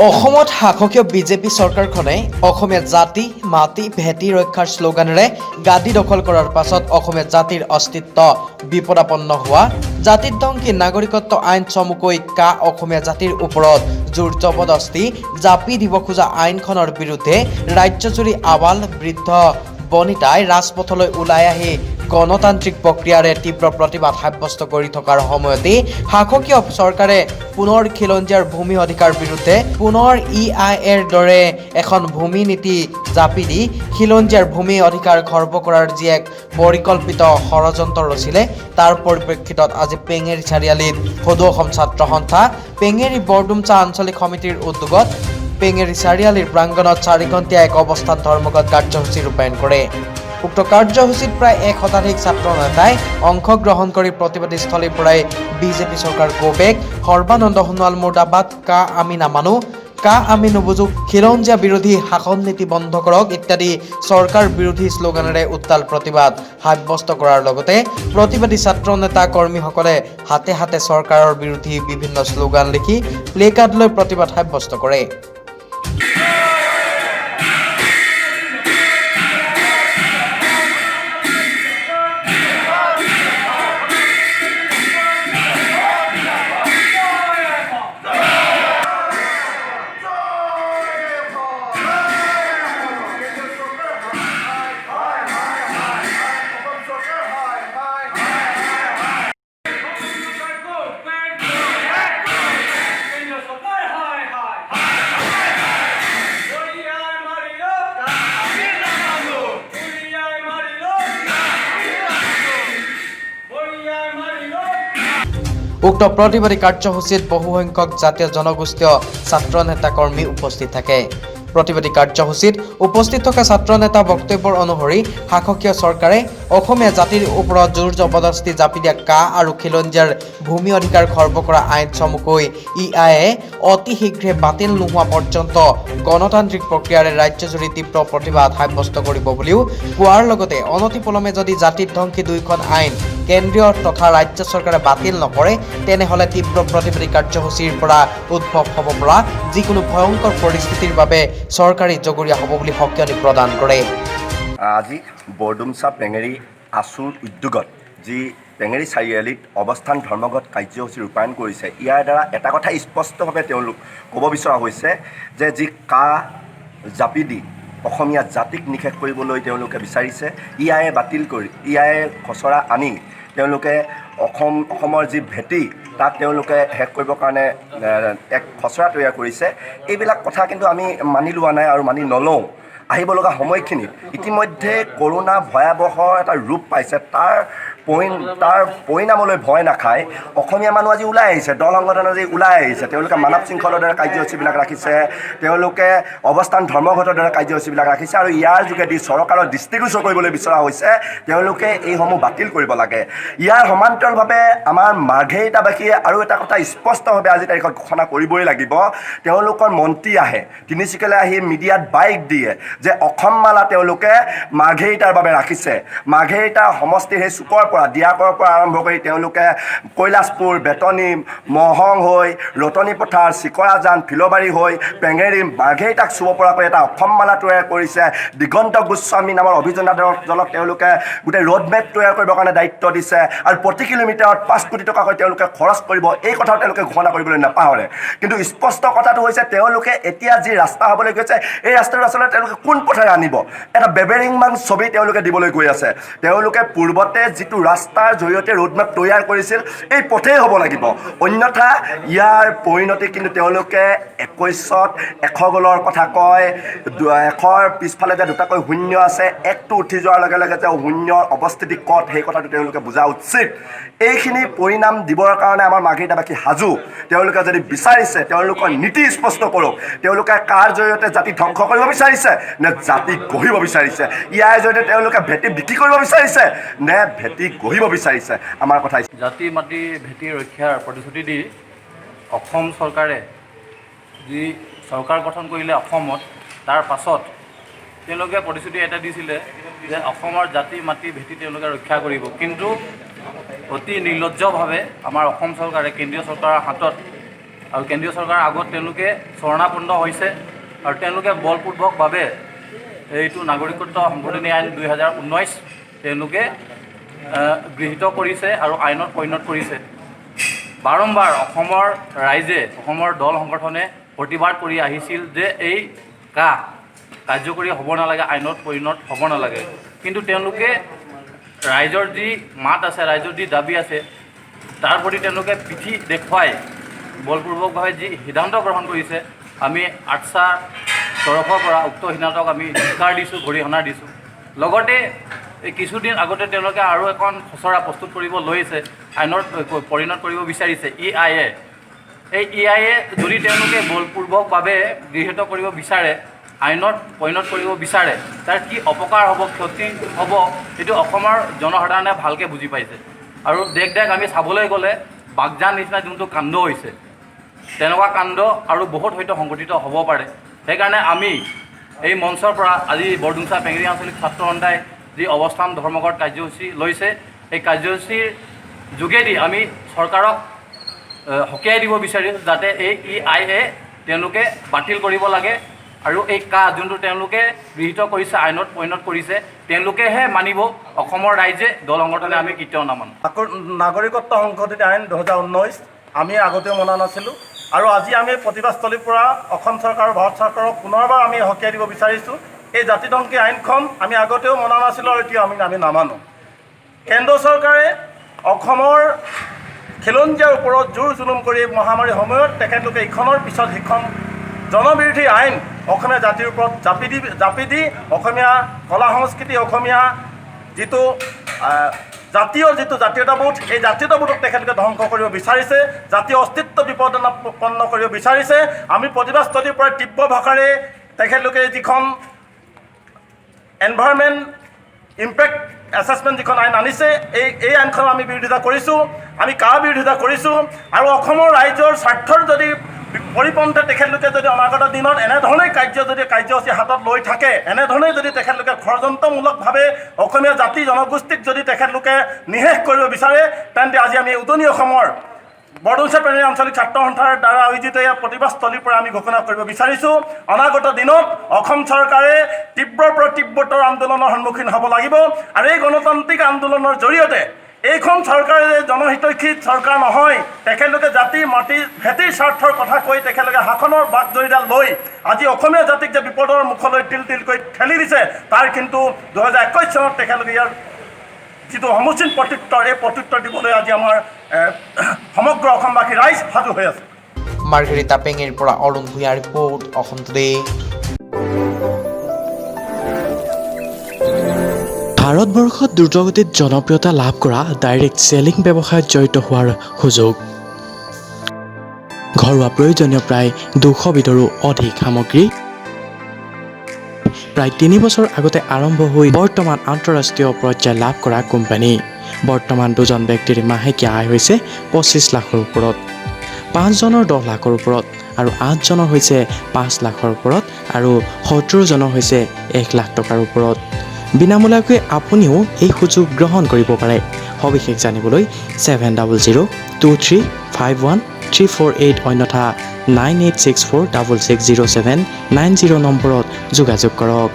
অসমত শাসকীয় বিজেপি চৰকাৰখনে অসমীয়া জাতি মাটি ভেটি ৰক্ষাৰ শ্লোগানেৰে গাদী দখল কৰাৰ পাছত অসমীয়া জাতিৰ অস্তিত্ব বিপদাপন্ন হোৱা জাতিধ্বংসী নাগৰিকত্ব আইন চমুকৈ কা অসমীয়া জাতিৰ ওপৰত জোৰ জবৰদস্তি জাপি দিব খোজা আইনখনৰ বিৰুদ্ধে ৰাজ্যজুৰি আৱাল বৃদ্ধ বনিতাই ৰাজপথলৈ ওলাই আহি গণতান্ত্ৰিক প্ৰক্ৰিয়াৰে তীব্ৰ প্ৰতিবাদ সাব্যস্ত কৰি থকাৰ সময়তে শাসকীয় চৰকাৰে পুনৰ খিলঞ্জীয়াৰ ভূমি অধিকাৰ বিৰুদ্ধে পুনৰ EIAৰ দৰে এখন ভূমি নীতি জাপি দি খিলঞ্জীয়াৰ ভূমি অধিকাৰ খৰ্ব কৰাৰ যি এক পৰিকল্পিত ষড়যন্ত্ৰ ৰচিলে তাৰ পৰিপ্ৰেক্ষিতত আজি পেঙেৰী চাৰিআলিত সদৌ অসম ছাত্ৰ সন্থা পেঙেৰী বৰডুমচা আঞ্চলিক সমিতিৰ উদ্যোগত পেঙেৰী চাৰিআলিৰ প্ৰাংগণত 4 ঘণ্টীয়া এক অৱস্থান ধৰ্মঘট কাৰ্যসূচী ৰূপায়ণ কৰে। উক্ত কাৰ্যসূচীত প্ৰায় 1 শতাধিক ছাত্ৰ নেতাই অংশগ্ৰহণ কৰি প্ৰতিবাদী স্থলীৰ পৰাই বিজেপি চৰকাৰ গোবেক সৰ্বানন্দ সোণোৱাল মুৰ্দাবাদ কা আমি নামানো কা আমি নুবুজো খিলঞ্জীয়া বিৰোধী শাসন নীতি বন্ধ কৰক ইত্যাদি চৰকাৰ বিৰোধী শ্লোগানেৰে উত্তাল প্ৰতিবাদ সাব্যস্ত কৰাৰ লগতে প্ৰতিবাদী ছাত্ৰ নেতা কৰ্মীসকলে হাতে হাতে চৰকাৰৰ বিৰোধী বিভিন্ন শ্লোগান লিখি প্লেকাৰ্ড লৈ প্ৰতিবাদ সাব্যস্ত কৰে। উক্ত প্ৰতিবাদী কাৰ্যসূচীত বহুসংখ্যক জাতীয় জনগোষ্ঠীয় ছাত্ৰ নেতা কৰ্মী উপস্থিত থাকে। প্ৰতিবাদী কাৰ্যসূচীত উপস্থিত থকা ছাত্ৰ নেতা বক্তব্যৰ অনুসৰি শাসকীয় চৰকাৰে অসমীয়া জাতিৰ ওপৰত জোৰ জবৰদস্তি জাপি দিয়া কা আৰু খিলঞ্জীয়াৰ ভূমি অধিকাৰ খৰ্ব কৰা আইন চমুকৈ EIA অতি শীঘ্ৰে বাতিল নোহোৱা পৰ্যন্ত গণতান্ত্ৰিক প্ৰক্ৰিয়াৰে ৰাজ্যজুৰি তীব্ৰ প্ৰতিবাদ সাব্যস্ত কৰিব বুলিও কোৱাৰ লগতে অনতিপলমে যদি জাতিধ্বংসী দুইখন আইন কেন্দ্ৰীয় তথা ৰাজ্য চৰকাৰে বাতিল নকৰে তেনেহ'লে তীব্ৰ প্ৰতিবাদী কাৰ্যসূচীৰ পৰা উদ্ভৱ হ'ব পৰা যিকোনো ভয়ংকৰ পৰিস্থিতিৰ বাবে চৰকাৰী জগৰীয়া হ'ব বুলি সকিয়নি প্ৰদান কৰে। আজি বৰডুমচা পেঙেৰী আছুৰ উদ্যোগত যি পেঙেৰী চাৰিআলিত অৱস্থান ধৰ্মঘট কাৰ্যসূচী ৰূপায়ণ কৰিছে ইয়াৰ দ্বাৰা এটা কথা স্পষ্টভাৱে তেওঁলোক ক'ব বিচৰা হৈছে যে যি কা জাপি দি অসমীয়া জাতিক নিষেধ কৰিবলৈ তেওঁলোকে বিচাৰিছে EIA বাতিল কৰি EIA খচৰা আনি তেওঁলোকে অসমৰ যি ভেটি তাক তেওঁলোকে শেষ কৰিবৰ কাৰণে এক খচৰা তৈয়াৰ কৰিছে। এইবিলাক কথা কিন্তু আমি মানি লোৱা নাই আৰু মানি নলওঁ। আহিব লগা সময়খিনিত ইতিমধ্যে কৰোণা ভয়াৱহ এটা ৰূপ পাইছে তাৰ পৰিণামলৈ ভয় নাখায় অসমীয়া মানুহ আজি ওলাই আহিছে দল সংগঠন আজি ওলাই আহিছে তেওঁলোকে মানৱ শৃংখলৰ দৰে কাৰ্যসূচীবিলাক ৰাখিছে তেওঁলোকে অৱস্থান ধৰ্মঘটৰ দৰে কাৰ্যসূচীবিলাক ৰাখিছে আৰু ইয়াৰ যোগেদি চৰকাৰৰ দৃষ্টিগোচৰ কৰিবলৈ বিচৰা হৈছে তেওঁলোকে এইসমূহ বাতিল কৰিব লাগে। ইয়াৰ সমান্তৰালভাৱে আমাৰ মাৰ্ঘেৰিটাবাসীয়ে আৰু এটা কথা স্পষ্টভাৱে আজি তাৰিখত ঘোষণা কৰিবই লাগিব তেওঁলোকৰ মন্ত্ৰী আহে তিনিচুকীয়ালৈ আহি মিডিয়াত বাইক দিয়ে যে অসম মালা তেওঁলোকে মাৰ্ঘেৰিটাৰ বাবে ৰাখিছে। মাৰ্ঘেৰিটা সমষ্টিৰ সেই চুকৰ পৰা দিয়াকৰ পৰা আৰম্ভ কৰি তেওঁলোকে কৈলাশপুৰ বেতনী মহং হৈ ৰতনী পথাৰ চিকৰাজান ফিলবাৰী হৈ পেঙেৰী মাৰ্ঘেৰিটাক চুব পৰাকৈ এটা অসম মালা তৈয়াৰ কৰিছে। দিগন্ত গোস্বামী নামৰ অভিযানক তেওঁলোকে গোটেই ৰোড মেপ তৈয়াৰ কৰিবৰ কাৰণে দায়িত্ব দিছে আৰু প্ৰতি কিলোমিটাৰত 5 কোটি টকাকৈ তেওঁলোকে খৰচ কৰিব এই কথাও তেওঁলোকে ঘোষণা কৰিবলৈ নাপাহৰে। কিন্তু স্পষ্ট কথাটো হৈছে তেওঁলোকে এতিয়া যি ৰাস্তা হ'বলৈ গৈছে এই ৰাস্তাটো আচলতে তেওঁলোকে কোন পথেৰে আনিব এটা বেবেৰিংমান ছবি তেওঁলোকে দিবলৈ গৈ আছে। তেওঁলোকে পূৰ্বতে যিটো ৰাস্তাৰ জৰিয়তে ৰোডমেপ তৈয়াৰ কৰিছিল এই পথেই হ'ব লাগিব অন্যথা ইয়াৰ পৰিণতি কিন্তু তেওঁলোকে 21ত 100 গ'লৰ কথা কয় 100ৰ পিছফালে যে দুটাকৈ শূন্য আছে একটো উঠি যোৱাৰ লগে লগে যে শূন্যৰ অৱস্থিতি ক'ত সেই কথাটো তেওঁলোকে বুজা উচিত। এইখিনি পৰিণাম দিবৰ কাৰণে আমাৰ মাৰ্ঘেৰিটাবাসী সাজু। তেওঁলোকে যদি বিচাৰিছে তেওঁলোকৰ নীতি স্পষ্ট কৰক তেওঁলোকে কাৰ জৰিয়তে জাতি ধ্বংস কৰিব বিচাৰিছে নে জাতি গঢ়িব বিচাৰিছে ইয়াৰ জৰিয়তে তেওঁলোকে ভেটি বিক্ৰী কৰিব বিচাৰিছে নে ভেটি গঢ়িব বিচাৰিছে আমাৰ কথা জাতি মাটি ভেটি ৰক্ষাৰ প্ৰতিশ্ৰুতি দি অসম চৰকাৰে যি চৰকাৰ গঠন কৰিলে অসমত তাৰ পাছত তেওঁলোকে প্ৰতিশ্ৰুতি এটা দিছিলে যে অসমৰ জাতি মাটি ভেটি তেওঁলোকে ৰক্ষা কৰিব কিন্তু অতি নিৰ্লজ্জভাৱে আমাৰ অসম চৰকাৰে কেন্দ্ৰীয় চৰকাৰৰ হাতত আৰু কেন্দ্ৰীয় চৰকাৰৰ আগত তেওঁলোকে শৰণাপন্ন হৈছে আৰু তেওঁলোকে বলপূৰ্বকভাৱে এইটো নাগৰিকত্ব সংশোধনী আইন 2019 তেওঁলোকে গৃহীত কৰিছে আৰু আইনত পৰিণত কৰিছে। বাৰম্বাৰ অসমৰ ৰাইজে, অসমৰ দল সংগঠনে প্ৰতিবাদ কৰি আহিছিল যে এই কাৰ্যকৰী হ'ব নালাগে, আইনত পৰিণত হ'ব নালাগে। কিন্তু তেওঁলোকে ৰাইজৰ যি মাত আছে, ৰাইজৰ যি দাবী আছে, তাৰ প্ৰতি তেওঁলোকে পিঠি দেখুৱাই বলপূৰ্বকভাৱে যি সিদ্ধান্ত গ্ৰহণ কৰিছে, আমি আটছা তৰফৰ পৰা উক্ত সিদ্ধান্তক আমি ধিক্কাৰ দিছোঁ, গৰিহণা দিছোঁ। লগতে এই কিছুদিন আগতে তেওঁলোকে আৰু এখন খচৰা প্ৰস্তুত কৰিব লৈছে, আইনত পৰিণত কৰিব বিচাৰিছে EIA। এই EIA যদি তেওঁলোকে বলপূৰ্বকভাৱে গৃহীত কৰিব বিচাৰে, আইনত পৰিণত কৰিব বিচাৰে, তাৰ কি অপকাৰ হ'ব, ক্ষতি হ'ব, সেইটো অসমৰ জনসাধাৰণে ভালকৈ বুজি পাইছে। আৰু দেখ আমি চাবলৈ গ'লে বাগজান নিচিনা যোনটো কাণ্ড হৈছে, তেনেকুৱা কাণ্ড আৰু বহুত হয়তো সংঘটিত হ'ব পাৰে। সেইকাৰণে আমি এই মঞ্চৰ পৰা আজি বৰডুমছা পেঙেৰি আঞ্চলিক ছাত্ৰ সন্থাই যি অৱস্থান ধৰ্মঘট কাৰ্যসূচী লৈছে, এই কাৰ্যসূচীৰ যোগেদি আমি চৰকাৰক সকীয়াই দিব বিচাৰিছোঁ যাতে এই EIA তেওঁলোকে বাতিল কৰিব লাগে আৰু এই যোনটো তেওঁলোকে গৃহীত কৰিছে, আইনত পৰিণত কৰিছে, তেওঁলোকেহে মানিব। অসমৰ ৰাইজে, দল সংগঠনে আমি কেতিয়াও নামানো। নাগৰিকত্ব সংশোধনী আইন 2019 আমি আগতেও মনা নাছিলোঁ আৰু আজি আমি প্ৰতিবাদস্থলীৰ পৰা অসম চৰকাৰ, ভাৰত চৰকাৰক পুনৰবাৰ আমি সকীয়াই দিব বিচাৰিছোঁ। এই জাতিধ্বংসী আইনখন আমি আগতেও মনা নাছিলোঁ আৰু এতিয়া আমি নামানো। কেন্দ্ৰ চৰকাৰে অসমৰ খিলঞ্জীয়াৰ ওপৰত জোৰ জুলুম কৰি মহামাৰীৰ সময়ত তেখেতলোকে ইখনৰ পিছত সিখন জনবিৰোধী আইন অসমীয়া জাতিৰ ওপৰত জাপি দি অসমীয়া কলা সংস্কৃতি, অসমীয়া যিটো জাতীয়তাবোধ, এই জাতীয়তাবোধক তেখেতলোকে ধ্বংস কৰিব বিচাৰিছে, জাতীয় অস্তিত্ব বিপদাপন্ন কৰিব বিচাৰিছে। আমি প্ৰতিবাদস্থলীৰ পৰা তীব্ৰ ভাষাৰে তেখেতলোকে যিখন এনভাইৰনমেণ্ট ইম্পেক্ট এছেছমেণ্ট যিখন আইন আনিছে, এই আইনখন আমি বিৰোধিতা কৰিছোঁ, আমি বিৰোধিতা কৰিছোঁ। আৰু অসমৰ ৰাইজৰ স্বাৰ্থৰ যদি পৰিপন্থে তেখেতলোকে যদি অনাগত দিনত এনেধৰণে কাৰ্যসূচী হাতত লৈ থাকে, এনেধৰণে যদি তেখেতলোকে ষড়যন্ত্ৰমূলকভাৱে অসমীয়া জাতি জনগোষ্ঠীক যদি তেখেতলোকে নিঃশেষ কৰিব বিচাৰে, তেন্তে আজি আমি উজনি অসমৰ বৰডুমছা পেঙেৰি আঞ্চলিক ছাত্ৰ সন্থাৰ দ্বাৰা আয়োজিত এই প্ৰতিবাদস্থলীৰ পৰা আমি ঘোষণা কৰিব বিচাৰিছোঁ, অনাগত দিনত অসম চৰকাৰে তীব্ৰৰ পৰা তীব্ৰতৰ আন্দোলনৰ সন্মুখীন হ'ব লাগিব। আৰু এই গণতান্ত্ৰিক আন্দোলনৰ জৰিয়তে এইখন চৰকাৰে জনহিতৈষী চৰকাৰ নহয়, তেখেতলোকে জাতি মাটি ভেটিৰ স্বাৰ্থৰ কথা কৈ তেখেতলোকে শাসনৰ বাক জৰিডাল লৈ আজি অসমীয়া জাতিক যে বিপদৰ মুখলৈ তিলকৈ ঠেলি দিছে, তাৰ কিন্তু 2021 চনত তেখেতলোকে ইয়াৰ যিটো সমুচীন প্ৰত্যুত্তৰ, এই প্ৰত্যুত্তৰ দিবলৈ আজি আমাৰ সমগ্ৰ অসমবাসী ৰাইজ সাজু হৈ আছে। মাৰ্ঘেৰিটা পেঙেৰিৰ পৰা অৰুণ ভূঞাৰ ৰিপৰ্ট, অসম টুডে। ভাৰতবৰ্ষত দ্ৰুতগতিত জনপ্ৰিয়তা লাভ কৰা ডাইৰেক্ট চেলিং ব্যৱসায়ত জড়িত হোৱাৰ সুযোগ। ঘৰুৱা প্ৰয়োজনীয় প্ৰায় 200 বিধৰো অধিক সামগ্ৰী প্ৰায় 3 বছৰ আগতে আৰম্ভ হৈ বৰ্তমান আন্তঃৰাষ্ট্ৰীয় পৰ্যায় লাভ কৰা কোম্পানী। বৰ্তমান 2জন ব্যক্তিৰ মাহেকীয়া আয় হৈছে 25 লাখৰ ওপৰত, 5জনৰ 10 লাখৰ ওপৰত আৰু 8জনৰ হৈছে 5 লাখৰ ওপৰত আৰু 17জনৰ হৈছে 1 লাখ টকাৰ ওপৰত। বিনামূলীয়াকৈ আপুনিও এই সুযোগ গ্ৰহণ কৰিব পাৰে। সবিশেষ জানিবলৈ 7002351348 অন্যথা 9864660790 নম্বৰত যোগাযোগ কৰক।